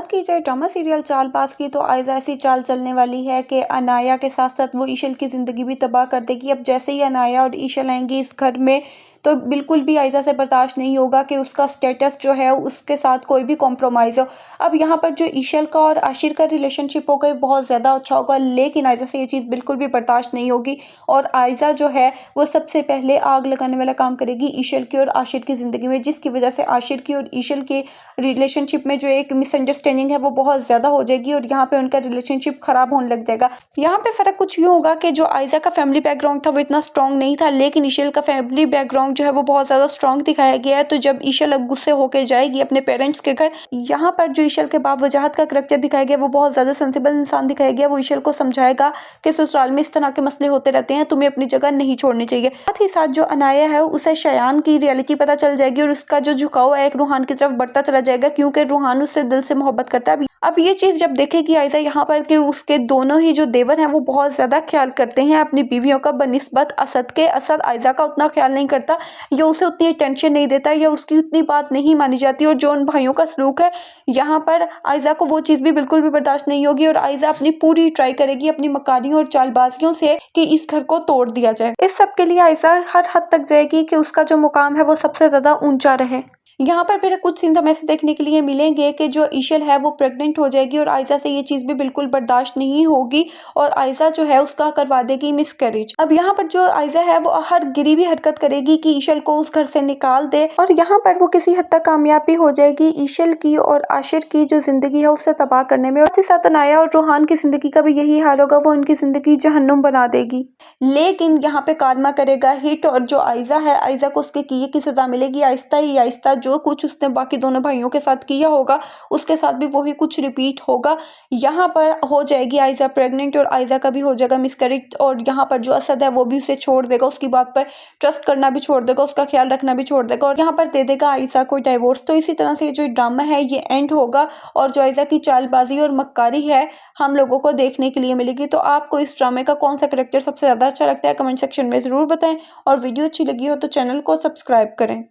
बात की जाए ड्रामा सीरियल चालबाज की, तो आयज़ा ऐसी चाल चलने वाली है कि अनाया के साथ साथ वो ईशल की ज़िंदगी भी तबाह कर देगी। अब जैसे ही अनाया और ईशल आएंगी इस घर में, तो बिल्कुल भी आयज़ा से बर्दाश्त नहीं होगा कि उसका स्टेटस जो है उसके साथ कोई भी कॉम्प्रोमाइज़ हो। अब यहाँ पर जो ईशल का और आशिर का रिलेशनशिप होगा बहुत ज़्यादा अच्छा होगा, लेकिन आयज़ा से ये चीज़ बिल्कुल भी बर्दाश्त नहीं होगी और आयज़ा जो है वो सबसे पहले आग लगाने वाला काम करेगी ईशल की और आशिर की ज़िंदगी में, जिसकी वजह से आशिर की और ईशल के रिलेशनशिप में जो एक मिसअंडरस्टैंडिंग है वो बहुत ज़्यादा हो जाएगी और यहाँ पे उनका रिलेशनशिप खराब होने लग जाएगा। यहाँ पे फ़र्क कुछ यूँ होगा कि जो आयज़ा का फैमिली बैकग्राउंड था वो इतना स्ट्रॉन्ग नहीं था, लेकिन ईशल का फैमिली बैकग्राउंड जो है वो बहुत ज़्यादा स्ट्रॉन्ग दिखाया गया है। तो जब ईशल अब गुस्से होकर जाएगी अपने पेरेंट्स के घर, यहाँ पर जो ईशल के बाप वजाहत का करैक्टर दिखाया गया वो बहुत ज़्यादा सेंसिबल इंसान दिखाया गया। वो ईशल को समझाएगा कि ससुराल में इस तरह के मसले होते रहते हैं, तुम्हें अपनी जगह नहीं छोड़नी चाहिए। साथ ही साथ जो अनाया है उसे शयान की रियलिटी पता चल जाएगी और उसका जो झुकाव है एक रूहान की तरफ बढ़ता चला जाएगा, क्योंकि रूहान उससे दिल से मोहब्बत करता है। अब ये चीज़ जब देखेगी आयज़ा यहाँ पर कि उसके दोनों ही जो देवर हैं वो बहुत ज़्यादा ख्याल करते हैं अपनी बीवियों का बनिस्बत असद के। असद आयज़ा का उतना ख्याल नहीं करता या उसे उतनी अटेंशन नहीं देता या उसकी उतनी बात नहीं मानी जाती, और जो उन भाइयों का सलूक है यहाँ पर आयज़ा को वो चीज़ भी बिल्कुल भी बर्दाश्त नहीं होगी और आयज़ा अपनी पूरी ट्राई करेगी अपनी मकारियों और चालबाजियों से कि इस घर को तोड़ दिया जाए। इस सब के लिए आयज़ा हर हद तक जाएगी कि उसका जो मुकाम है वो सबसे ज़्यादा ऊंचा रहे। यहाँ पर फिर कुछ सीन्स हमें ऐसे देखने के लिए मिलेंगे कि जो ईशल है वो प्रेग्नेंट हो जाएगी और आयज़ा से ये चीज़ भी बिल्कुल बर्दाश्त नहीं होगी और आयज़ा जो है उसका करवा देगी मिसकैरेज। अब यहाँ पर जो आयज़ा है वो हर गिरी हरकत करेगी कि ईशल को उस घर से निकाल दे और यहाँ पर वो किसी हद तक कामयाब भी हो जाएगी ईशल की और आशिर की जो जिंदगी है उसे तबाह करने में। और साथ ही साथ अनाया और रूहान की जिंदगी का भी यही हाल होगा, वो उनकी जिंदगी जहन्नुम बना देगी। लेकिन यहाँ पे कारमा करेगा हिट और जो आयज़ा है आयज़ा को उसके किए की सजा मिलेगी आहिस्ता ही आहिस्ता। जो कुछ उसने बाकी दोनों भाइयों के साथ किया होगा उसके साथ भी वही कुछ रिपीट होगा। यहाँ पर हो जाएगी आयज़ा प्रेग्नेंट और आयज़ा का भी हो जाएगा मिसकैरेज और यहाँ पर जो असद है वो भी उसे छोड़ देगा, उसकी बात पर ट्रस्ट करना भी छोड़ देगा, उसका ख्याल रखना भी छोड़ देगा और यहाँ पर दे देगा आयज़ा को डाइवोर्स। तो इसी तरह से ये जो ड्रामा है ये एंड होगा और जो आयज़ा की चालबाजी और मक्कारी है हम लोगों को देखने के लिए मिलेगी। तो आपको इस ड्रामे का कौन सा करैक्टर सबसे ज़्यादा अच्छा लगता है कमेंट सेक्शन में ज़रूर बताएं और वीडियो अच्छी लगी हो तो चैनल को सब्सक्राइब करें।